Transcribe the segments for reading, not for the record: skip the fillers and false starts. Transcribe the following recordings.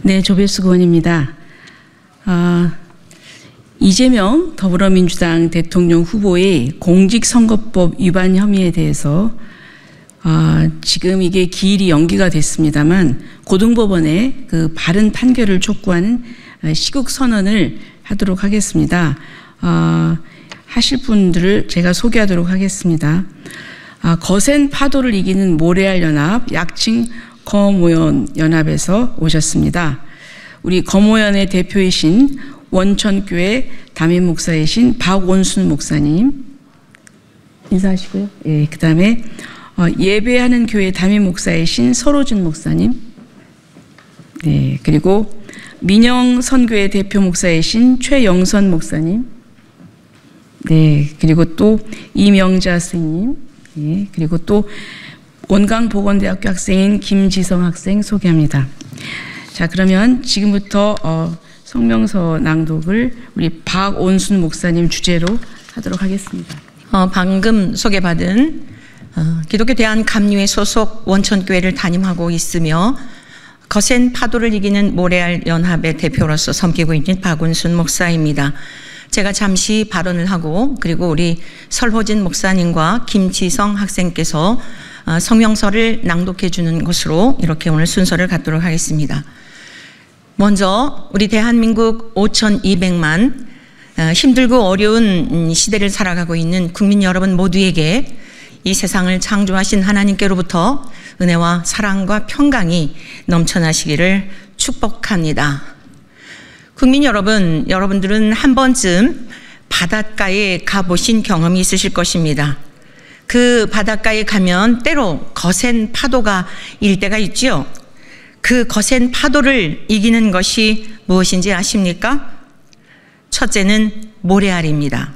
네, 조배수 의원입니다. 이재명 더불어민주당 대통령 후보의 공직선거법 위반 혐의에 대해서 지금 이게 기일이 연기가 됐습니다만 고등법원의 그 바른 판결을 촉구하는 시국 선언을 하도록 하겠습니다. 하실 분들을 제가 소개하도록 하겠습니다. 거센 파도를 이기는 모래알 연합, 약칭 거모연 연합에서 오셨습니다. 우리 거모연의 대표이신 원천교회 담임 목사이신 박원순 목사님 인사하시고요. 예, 그 다음에 예배하는 교회 담임 목사이신 서로진 목사님, 네, 그리고 민영선교회 대표 목사이신 최영선 목사님, 네, 그리고 또 이명자 선생님, 네, 그리고 또 원광보건대학교 학생인 김지성 학생 소개합니다. 자, 그러면 지금부터 성명서 낭독을 우리 박원순 목사님 주제로 하도록 하겠습니다. 방금 소개받은 기독교 대한감리회 소속 원천교회를 담임하고 있으며 거센 파도를 이기는 모래알 연합의 대표로서 섬기고 있는 박원순 목사입니다. 제가 잠시 발언을 하고 그리고 우리 설호진 목사님과 김지성 학생께서 성명서를 낭독해 주는 것으로 이렇게 오늘 순서를 갖도록 하겠습니다. 먼저 우리 대한민국 5,200만 힘들고 어려운 시대를 살아가고 있는 국민 여러분 모두에게 이 세상을 창조하신 하나님께로부터 은혜와 사랑과 평강이 넘쳐나시기를 축복합니다. 국민 여러분, 여러분들은 한 번쯤 바닷가에 가보신 경험이 있으실 것입니다. 그 바닷가에 가면 때로 거센 파도가 일 때가 있지요. 그 거센 파도를 이기는 것이 무엇인지 아십니까? 첫째는 모래알입니다.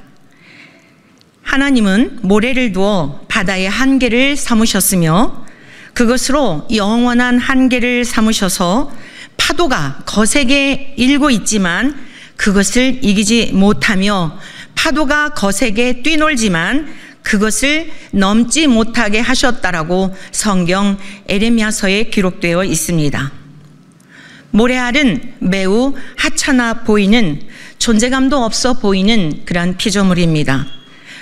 하나님은 모래를 두어 바다의 한계를 삼으셨으며 그것으로 영원한 한계를 삼으셔서 파도가 거세게 일고 있지만 그것을 이기지 못하며 파도가 거세게 뛰놀지만 그것을 넘지 못하게 하셨다라고 성경 에레미야서에 기록되어 있습니다. 모래알은 매우 하찮아 보이는, 존재감도 없어 보이는 그러한 피조물입니다.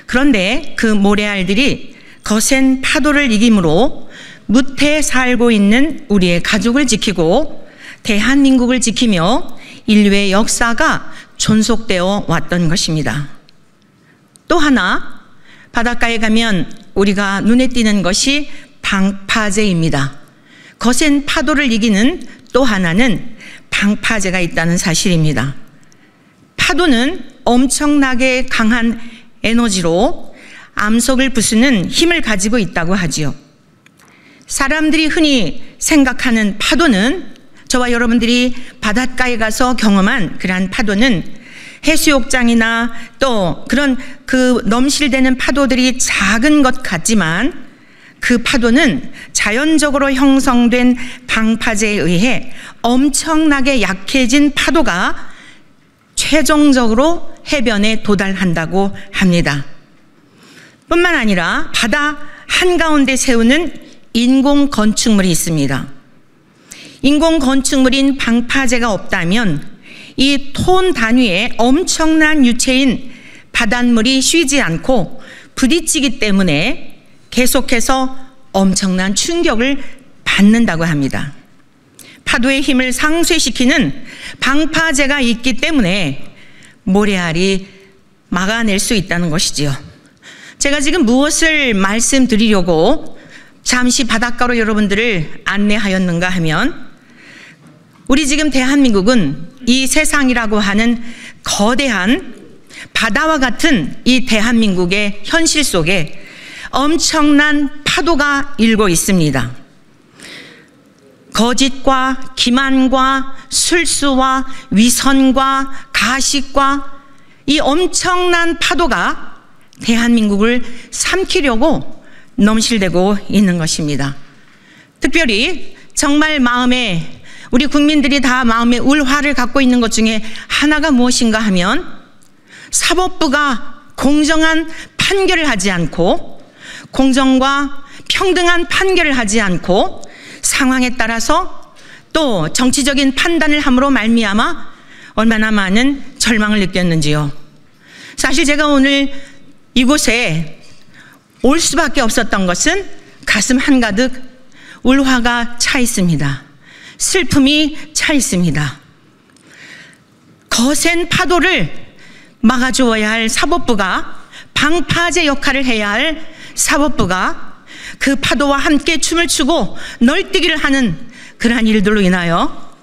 그런데 그 모래알들이 거센 파도를 이김으로 무태에 살고 있는 우리의 가족을 지키고 대한민국을 지키며 인류의 역사가 존속되어 왔던 것입니다. 또 하나, 바닷가에 가면 우리가 눈에 띄는 것이 방파제입니다. 거센 파도를 이기는 또 하나는 방파제가 있다는 사실입니다. 파도는 엄청나게 강한 에너지로 암석을 부수는 힘을 가지고 있다고 하지요. 사람들이 흔히 생각하는 파도는, 저와 여러분들이 바닷가에 가서 경험한 그러한 파도는 해수욕장이나 또 그런 그 넘실대는 파도들이 작은 것 같지만 그 파도는 자연적으로 형성된 방파제에 의해 엄청나게 약해진 파도가 최종적으로 해변에 도달한다고 합니다. 뿐만 아니라 바다 한가운데 세우는 인공 건축물이 있습니다. 인공 건축물인 방파제가 없다면 이 톤 단위의 엄청난 유체인 바닷물이 쉬지 않고 부딪히기 때문에 계속해서 엄청난 충격을 받는다고 합니다. 파도의 힘을 상쇄시키는 방파제가 있기 때문에 모래알이 막아낼 수 있다는 것이지요. 제가 지금 무엇을 말씀드리려고 잠시 바닷가로 여러분들을 안내하였는가 하면, 우리 지금 대한민국은 이 세상이라고 하는 거대한 바다와 같은 이 대한민국의 현실 속에 엄청난 파도가 일고 있습니다. 거짓과 기만과 술수와 위선과 가식과 이 엄청난 파도가 대한민국을 삼키려고 넘실대고 있는 것입니다. 특별히 정말 마음에, 우리 국민들이 다 마음에 울화를 갖고 있는 것 중에 하나가 무엇인가 하면, 사법부가 공정한 판결을 하지 않고, 공정과 평등한 판결을 하지 않고 상황에 따라서 또 정치적인 판단을 함으로 말미암아 얼마나 많은 절망을 느꼈는지요. 사실 제가 오늘 이곳에 올 수밖에 없었던 것은 가슴 한가득 울화가 차 있습니다. 슬픔이 차 있습니다. 거센 파도를 막아주어야 할 사법부가, 방파제 역할을 해야 할 사법부가 그 파도와 함께 춤을 추고 널뛰기를 하는 그러한 일들로 인하여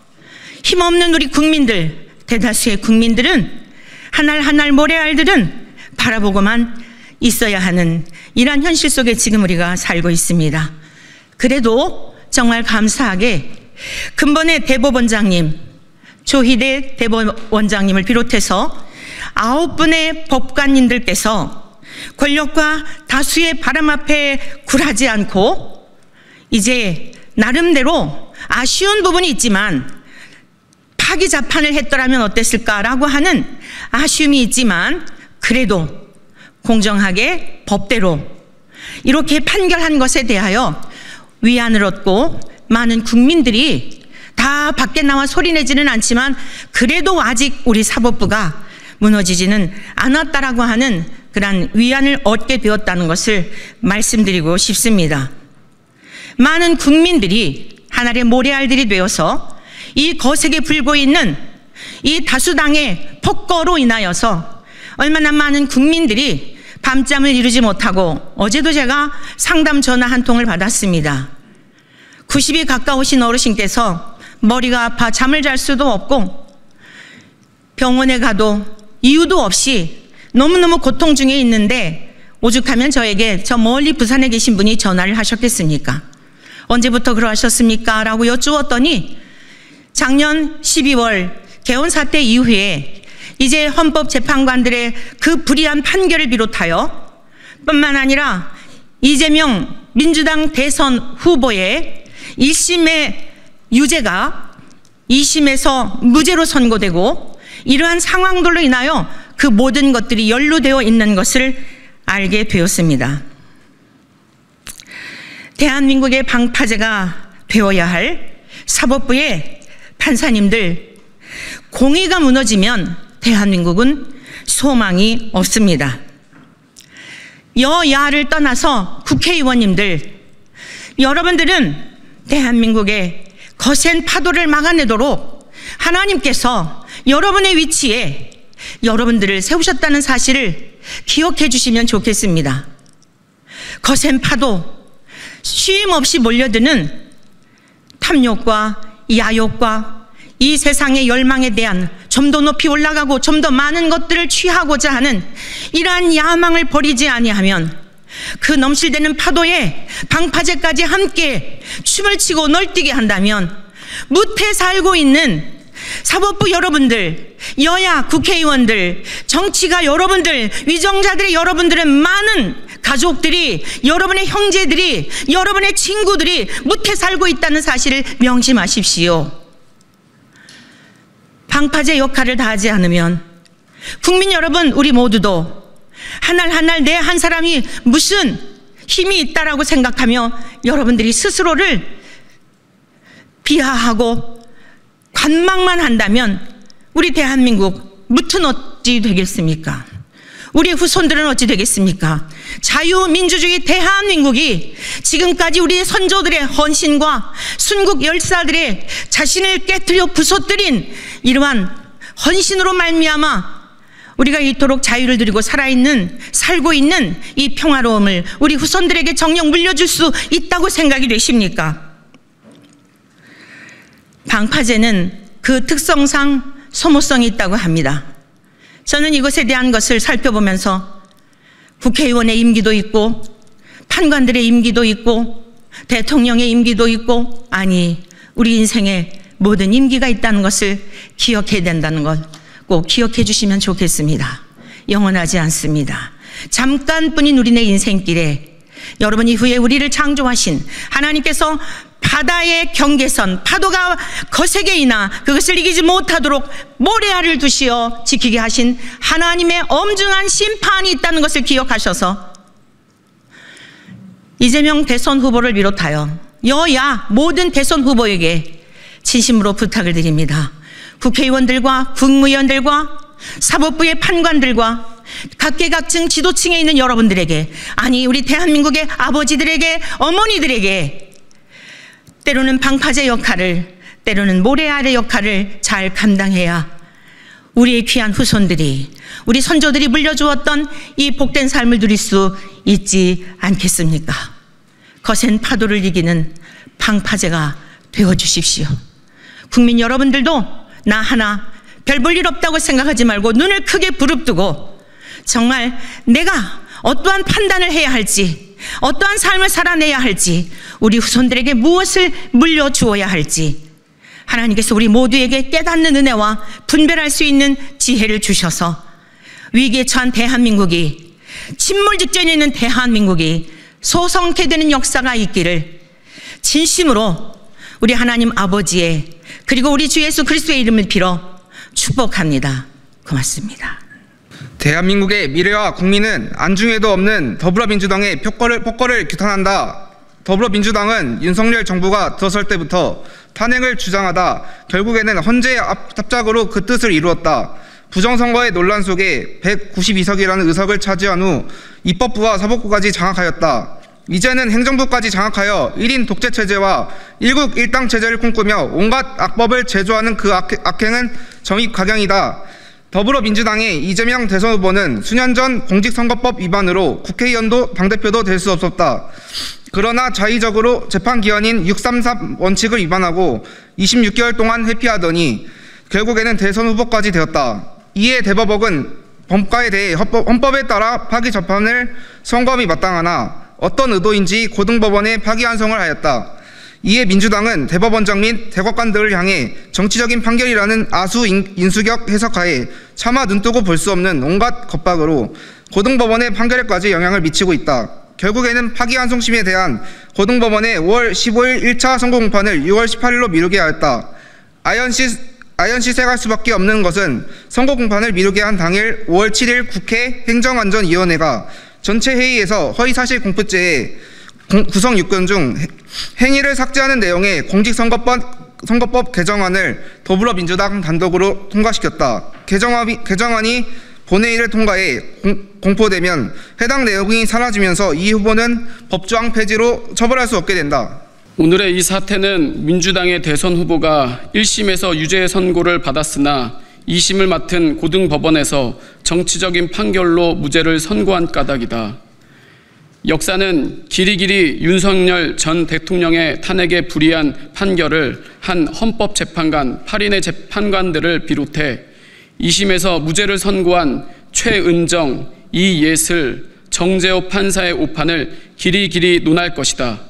힘없는 우리 국민들, 대다수의 국민들은 한 알 한 알 모래알들은 바라보고만 있어야 하는 이러한 현실 속에 지금 우리가 살고 있습니다. 그래도 정말 감사하게 근본의 대법원장님, 조희대 대법원장님을 비롯해서 9분의 법관님들께서 권력과 다수의 바람 앞에 굴하지 않고 이제 나름대로 아쉬운 부분이 있지만 파기자판을 했더라면 어땠을까라고 하는 아쉬움이 있지만 그래도 공정하게 법대로 이렇게 판결한 것에 대하여 위안을 얻고 많은 국민들이 다 밖에 나와 소리내지는 않지만 그래도 아직 우리 사법부가 무너지지는 않았다라고 하는 그런 위안을 얻게 되었다는 것을 말씀드리고 싶습니다. 많은 국민들이 하나의 모래알들이 되어서 이 거세게 불고 있는 이 다수당의 폭거로 인하여서 얼마나 많은 국민들이 밤잠을 이루지 못하고 어제도 제가 상담 전화 한 통을 받았습니다. 90이 가까우신 어르신께서 머리가 아파 잠을 잘 수도 없고 병원에 가도 이유도 없이 너무너무 고통 중에 있는데 오죽하면 저에게 저 멀리 부산에 계신 분이 전화를 하셨겠습니까? 언제부터 그러셨습니까? 라고 여쭈었더니 작년 12월 개헌 사태 이후에 이제 헌법재판관들의 그 불이한 판결을 비롯하여 뿐만 아니라 이재명 민주당 대선 후보의 1심의 유죄가 2심에서 무죄로 선고되고 이러한 상황들로 인하여 그 모든 것들이 연루되어 있는 것을 알게 되었습니다. 대한민국의 방파제가 되어야 할 사법부의 판사님들, 공의가 무너지면 대한민국은 소망이 없습니다. 여야를 떠나서 국회의원님들, 여러분들은 대한민국의 거센 파도를 막아내도록 하나님께서 여러분의 위치에 여러분들을 세우셨다는 사실을 기억해 주시면 좋겠습니다. 거센 파도, 쉼 없이 몰려드는 탐욕과 야욕과 이 세상의 열망에 대한 좀 더 높이 올라가고 좀 더 많은 것들을 취하고자 하는 이러한 야망을 버리지 아니하면 그 넘실대는 파도에 방파제까지 함께 춤을 추고 널뛰게 한다면 무태 살고 있는 사법부 여러분들, 여야 국회의원들, 정치가 여러분들, 위정자들의 여러분들은 많은 가족들이, 여러분의 형제들이, 여러분의 친구들이 무태 살고 있다는 사실을 명심하십시오. 방파제 역할을 다하지 않으면 국민 여러분, 우리 모두도 한 알 한 알 내 한 사람이 무슨 힘이 있다라고 생각하며 여러분들이 스스로를 비하하고 관망만 한다면 우리 대한민국 무튼 어찌 되겠습니까? 우리 후손들은 어찌 되겠습니까? 자유민주주의 대한민국이 지금까지 우리 선조들의 헌신과 순국 열사들의 자신을 깨뜨려 부서뜨린 이러한 헌신으로 말미암아 우리가 이토록 자유를 누리고 살고 있는 이 평화로움을 우리 후손들에게 정녕 물려줄 수 있다고 생각이 되십니까? 방파제는 그 특성상 소모성이 있다고 합니다. 저는 이것에 대한 것을 살펴보면서 국회의원의 임기도 있고 판관들의 임기도 있고 대통령의 임기도 있고, 아니 우리 인생에 모든 임기가 있다는 것을 기억해야 된다는 것 꼭 기억해 주시면 좋겠습니다. 영원하지 않습니다. 잠깐뿐인 우리네 인생길에 여러분 이후에 우리를 창조하신 하나님께서 바다의 경계선, 파도가 거세게 이나 그것을 이기지 못하도록 모래알을 두시어 지키게 하신 하나님의 엄중한 심판이 있다는 것을 기억하셔서 이재명 대선 후보를 비롯하여 여야 모든 대선 후보에게 진심으로 부탁을 드립니다. 국회의원들과 국무위원들과 사법부의 판관들과 각계각층 지도층에 있는 여러분들에게, 아니 우리 대한민국의 아버지들에게, 어머니들에게 때로는 방파제 역할을, 때로는 모래알의 역할을 잘 감당해야 우리의 귀한 후손들이, 우리 선조들이 물려주었던 이 복된 삶을 누릴 수 있지 않겠습니까? 거센 파도를 이기는 방파제가 되어주십시오. 국민 여러분들도 나 하나 별 볼 일 없다고 생각하지 말고 눈을 크게 부릅뜨고 정말 내가 어떠한 판단을 해야 할지, 어떠한 삶을 살아내야 할지, 우리 후손들에게 무엇을 물려주어야 할지 하나님께서 우리 모두에게 깨닫는 은혜와 분별할 수 있는 지혜를 주셔서 위기에 처한 대한민국이, 침몰 직전에 있는 대한민국이 소성케 되는 역사가 있기를 진심으로 우리 하나님 아버지의, 그리고 우리 주 예수 그리스도의 이름을 빌어 축복합니다. 고맙습니다. 대한민국의 미래와 국민은 안중에도 없는 더불어민주당의 폭거를 규탄한다. 더불어민주당은 윤석열 정부가 들어설 때부터 탄핵을 주장하다 결국에는 헌재 합작으로 그 뜻을 이루었다. 부정선거의 논란 속에 192석이라는 의석을 차지한 후 입법부와 사법부까지 장악하였다. 이제는 행정부까지 장악하여 1인 독재체제와 일국 일당체제를 꿈꾸며 온갖 악법을 제조하는 그 악행은 정입각양이다. 더불어민주당의 이재명 대선 후보는 수년 전 공직선거법 위반으로 국회의원도 당대표도 될 수 없었다. 그러나 자의적으로 재판기한인 633 원칙을 위반하고 26개월 동안 회피하더니 결국에는 대선 후보까지 되었다. 이에 대법원은 범과에 대해 헌법에 따라 파기 재판을 선고함이 마땅하나 어떤 의도인지 고등법원에 파기환송을 하였다. 이에 민주당은 대법원장 및 대법관들을 향해 정치적인 판결이라는 아수 인수격 해석하에 차마 눈뜨고 볼 수 없는 온갖 겁박으로 고등법원의 판결에까지 영향을 미치고 있다. 결국에는 파기환송심에 대한 고등법원의 5월 15일 1차 선고 공판을 6월 18일로 미루게 하였다. 아연시색할 수밖에 없는 것은 선고 공판을 미루게 한 당일 5월 7일 국회 행정안전위원회가 전체 회의에서 허위사실 공표죄의 구성 요건 중 행위를 삭제하는 내용의 공직선거법 개정안을 더불어민주당 단독으로 통과시켰다. 개정안이 본회의를 통과해 공포되면 해당 내용이 사라지면서 이 후보는 법조항 폐지로 처벌할 수 없게 된다. 오늘의 이 사태는 민주당의 대선 후보가 1심에서 유죄 선고를 받았으나 2심을 맡은 고등법원에서 정치적인 판결로 무죄를 선고한 까닭이다. 역사는 길이길이 윤석열 전 대통령의 탄핵에 불이한 판결을 한 헌법재판관 8인의 재판관들을 비롯해 2심에서 무죄를 선고한 최은정, 이예슬, 정재호 판사의 오판을 길이길이 논할 것이다.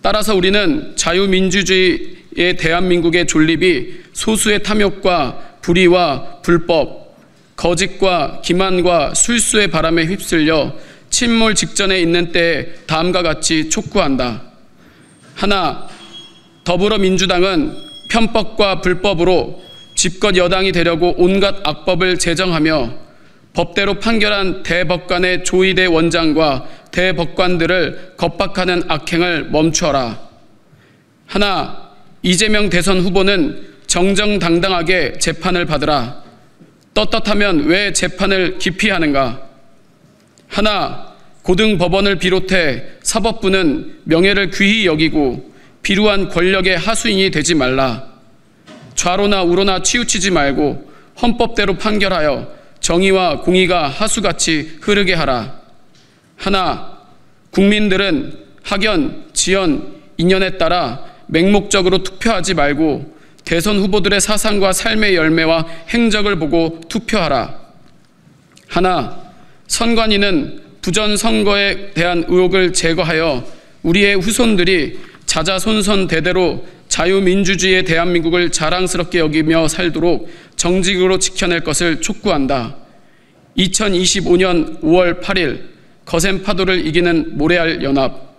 따라서 우리는 자유민주주의의 대한민국의 존립이 소수의 탐욕과 불의와 불법, 거짓과 기만과 술수의 바람에 휩쓸려 침몰 직전에 있는 때에 다음과 같이 촉구한다. 하나, 더불어민주당은 편법과 불법으로 집권 여당이 되려고 온갖 악법을 제정하며 법대로 판결한 대법관의 조희대 원장과 대법관들을 겁박하는 악행을 멈추어라. 하나, 이재명 대선 후보는 정정당당하게 재판을 받으라. 떳떳하면 왜 재판을 기피하는가? 하나, 고등법원을 비롯해 사법부는 명예를 귀히 여기고 비루한 권력의 하수인이 되지 말라. 좌로나 우로나 치우치지 말고 헌법대로 판결하여 정의와 공의가 하수같이 흐르게 하라. 하나, 국민들은 학연, 지연, 인연에 따라 맹목적으로 투표하지 말고 대선 후보들의 사상과 삶의 열매와 행적을 보고 투표하라. 하나, 선관위는 부전선거에 대한 의혹을 제거하여 우리의 후손들이 자자손손 대대로 자유민주주의의 대한민국을 자랑스럽게 여기며 살도록 정직으로 지켜낼 것을 촉구한다. 2025년 5월 8일 거센 파도를 이기는 모래알 연합